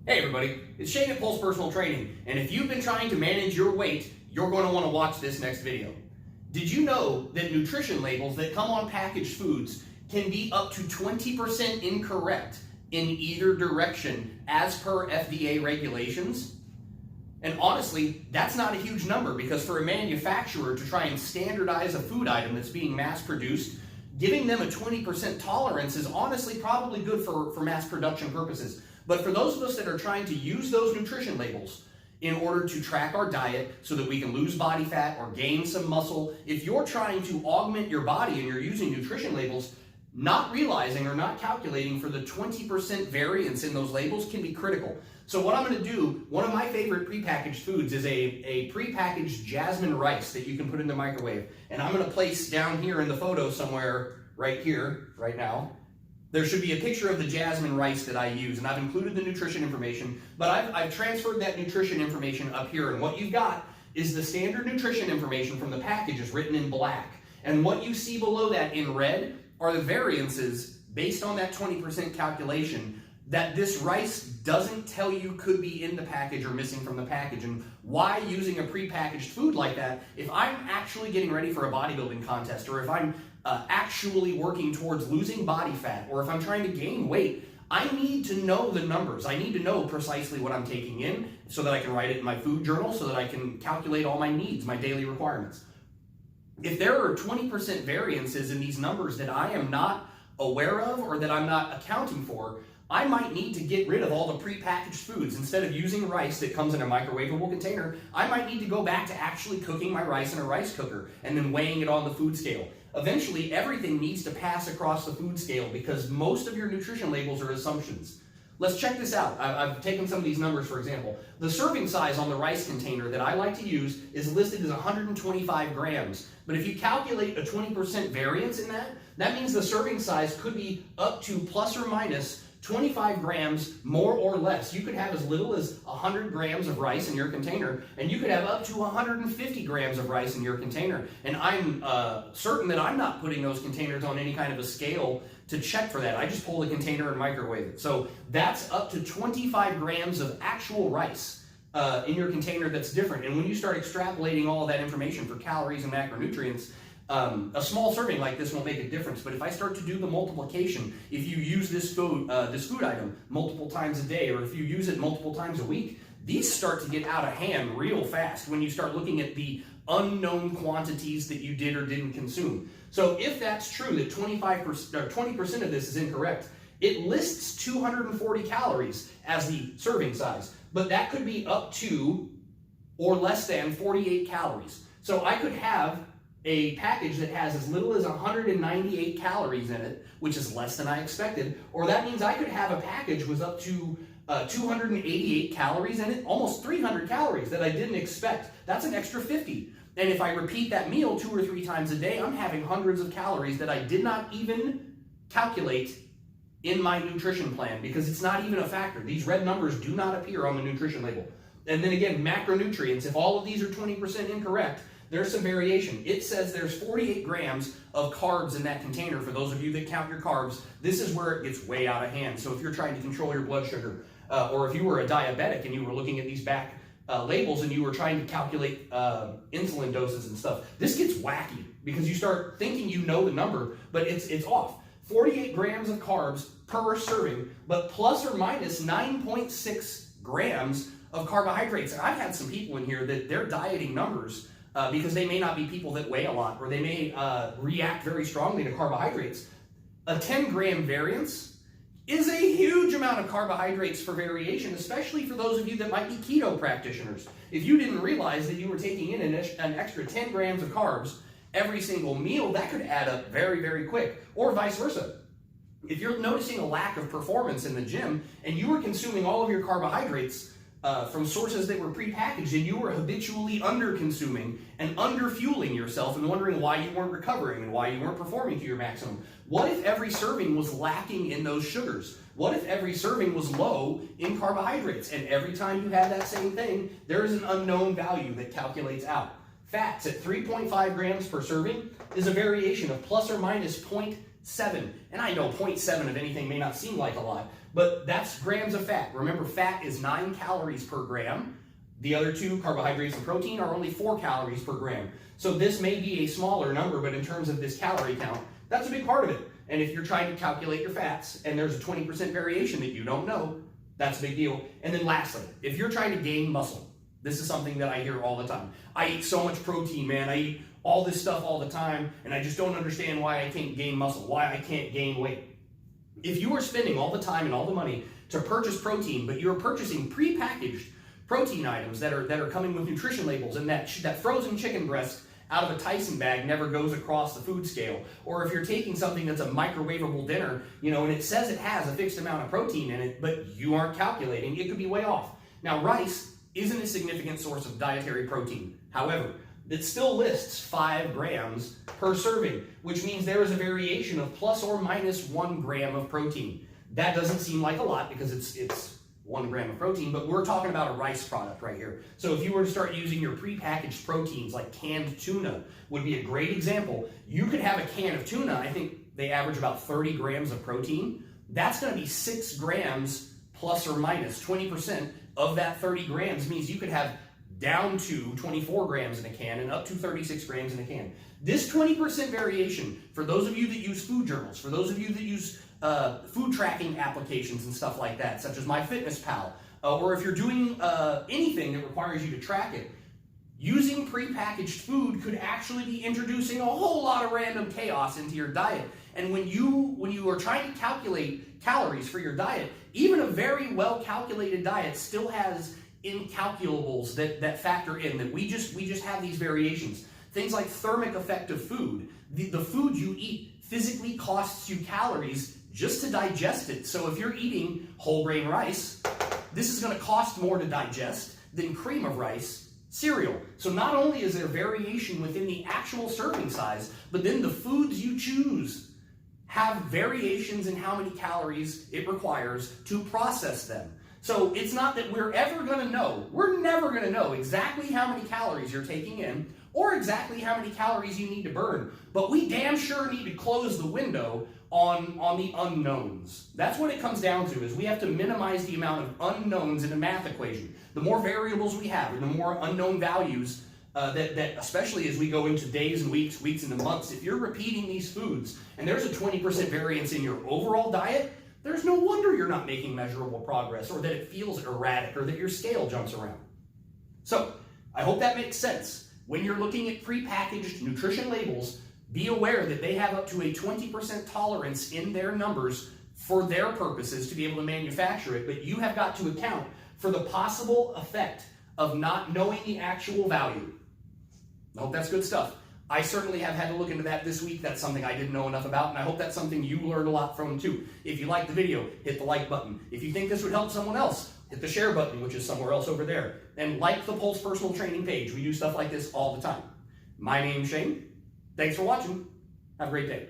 Hey everybody, it's Shane at Pulse Personal Training, and if you've been trying to manage your weight, you're going to want to watch this next video. Did you know that nutrition labels that come on packaged foods can be up to 20% incorrect in either direction as per FDA regulations? And honestly, that's not a huge number, because for a manufacturer to try and standardize a food item that's being mass produced, giving them a 20% tolerance is honestly probably good for mass production purposes. But for those of us that are trying to use those nutrition labels in order to track our diet so that we can lose body fat or gain some muscle, if you're trying to augment your body and you're using nutrition labels, not realizing or not calculating for the 20% variance in those labels can be critical. So what I'm going to do, one of my favorite prepackaged foods is a prepackaged jasmine rice that you can put in the microwave. And I'm going to place down here in the photo somewhere right here, right now. There should be a picture of the jasmine rice that I use, and I've included the nutrition information, but I've transferred that nutrition information up here, and what you've got is the standard nutrition information from the package is written in black. And what you see below that in red are the variances based on that 20% calculation that this rice doesn't tell you could be in the package or missing from the package. And why using a prepackaged food like that, if I'm actually getting ready for a bodybuilding contest, or if I'm actually working towards losing body fat, or if I'm trying to gain weight, I need to know the numbers. I need to know precisely what I'm taking in so that I can write it in my food journal, so that I can calculate all my needs, my daily requirements. If there are 20% variances in these numbers that I am not aware of or that I'm not accounting for, I might need to get rid of all the prepackaged foods. Instead of using rice that comes in a microwavable container, I might need to go back to actually cooking my rice in a rice cooker and then weighing it on the food scale. Eventually, everything needs to pass across the food scale, because most of your nutrition labels are assumptions. Let's check this out. I've taken some of these numbers, for example. The serving size on the rice container that I like to use is listed as 125 grams. But if you calculate a 20% variance in that, that means the serving size could be up to plus or minus 25 grams more or less. You could have as little as 100 grams of rice in your container, and you could have up to 150 grams of rice in your container. And I'm certain that I'm not putting those containers on any kind of a scale to check for that. I just pull the container and microwave it. So that's up to 25 grams of actual rice in your container that's different. And when you start extrapolating all of that information for calories and macronutrients, a small serving like this won't make a difference. But if I start to do the multiplication, if you use this food item multiple times a day, or if you use it multiple times a week, these start to get out of hand real fast when you start looking at the unknown quantities that you did or didn't consume. So if that's true, that 25% or 20% of this is incorrect, it lists 240 calories as the serving size, but that could be up to or less than 48 calories. So I could have a package that has as little as 198 calories in it, which is less than I expected, or that means I could have a package with up to 288 calories in it, almost 300 calories that I didn't expect. That's an extra 50. And if I repeat that meal 2 or 3 times a day, I'm having hundreds of calories that I did not even calculate in my nutrition plan, because it's not even a factor. These red numbers do not appear on the nutrition label. And then again, macronutrients, if all of these are 20% incorrect, there's some variation. It says there's 48 grams of carbs in that container. For those of you that count your carbs, this is where it gets way out of hand. So if you're trying to control your blood sugar, or if you were a diabetic and you were looking at these back labels and you were trying to calculate insulin doses and stuff, this gets wacky, because you start thinking you know the number, but it's off. 48 grams of carbs per serving, but plus or minus 9.6 grams of carbohydrates. And I've had some people in here that they're dieting numbers because they may not be people that weigh a lot, or they may react very strongly to carbohydrates. A 10-gram variance is a huge amount of carbohydrates for variation, especially for those of you that might be keto practitioners. If you didn't realize that you were taking in an extra 10 grams of carbs every single meal, that could add up very, very quick, or vice versa. If you're noticing a lack of performance in the gym and you were consuming all of your carbohydrates from sources that were prepackaged, and you were habitually under-consuming and under-fueling yourself and wondering why you weren't recovering and why you weren't performing to your maximum. What if every serving was lacking in those sugars? What if every serving was low in carbohydrates, and every time you had that same thing, there is an unknown value that calculates out? Fats at 3.5 grams per serving is a variation of plus or minus 0.7. And I know 0.7 of anything may not seem like a lot, but that's grams of fat. Remember, fat is 9 calories per gram. The other two, carbohydrates and protein, are only 4 calories per gram. So this may be a smaller number, but in terms of this calorie count, that's a big part of it. And if you're trying to calculate your fats and there's a 20% variation that you don't know, that's a big deal. And then lastly, if you're trying to gain muscle, this is something that I hear all the time. I eat so much protein, man. I eat all this stuff all the time, and I just don't understand why I can't gain muscle, why I can't gain weight. If you are spending all the time and all the money to purchase protein, but you're purchasing prepackaged protein items that are coming with nutrition labels, and that frozen chicken breast out of a Tyson bag never goes across the food scale, or if you're taking something that's a microwavable dinner, and it says it has a fixed amount of protein in it, but you aren't calculating, it could be way off. Now, rice isn't a significant source of dietary protein. However, it still lists 5 grams per serving, which means there is a variation of plus or minus 1 gram of protein. That doesn't seem like a lot because it's 1 gram of protein, but we're talking about a rice product right here. So if you were to start using your prepackaged proteins, like canned tuna would be a great example. You could have a can of tuna, I think they average about 30 grams of protein. That's going to be 6 grams plus or minus 20% of that 30 grams means you could have down to 24 grams in a can and up to 36 grams in a can. This 20% variation, for those of you that use food journals, for those of you that use food tracking applications and stuff like that, such as MyFitnessPal, or if you're doing anything that requires you to track it, using prepackaged food could actually be introducing a whole lot of random chaos into your diet. And when you are trying to calculate calories for your diet, even a very well calculated diet still has incalculables that factor in, that we just have these variations. Things like thermic effect of food. The food you eat physically costs you calories just to digest it. So if you're eating whole grain rice, this is going to cost more to digest than cream of rice cereal. So not only is there variation within the actual serving size, but then the foods you choose have variations in how many calories it requires to process them. So it's not that we're never going to know exactly how many calories you're taking in or exactly how many calories you need to burn, but we damn sure need to close the window on the unknowns. That's what it comes down to, is we have to minimize the amount of unknowns in a math equation. The more variables we have and the more unknown values that especially as we go into days and weeks into months, if you're repeating these foods and there's a 20% variance in your overall diet, there's no wonder you're not making measurable progress, or that it feels erratic, or that your scale jumps around. So, I hope that makes sense. When you're looking at prepackaged nutrition labels, be aware that they have up to a 20% tolerance in their numbers for their purposes to be able to manufacture it, but you have got to account for the possible effect of not knowing the actual value. I hope that's good stuff. I certainly have had to look into that this week. That's something I didn't know enough about, and I hope that's something you learned a lot from too. If you liked the video, hit the like button. If you think this would help someone else, hit the share button, which is somewhere else over there. And like the Pulse Personal Training page. We do stuff like this all the time. My name's Shane. Thanks for watching. Have a great day.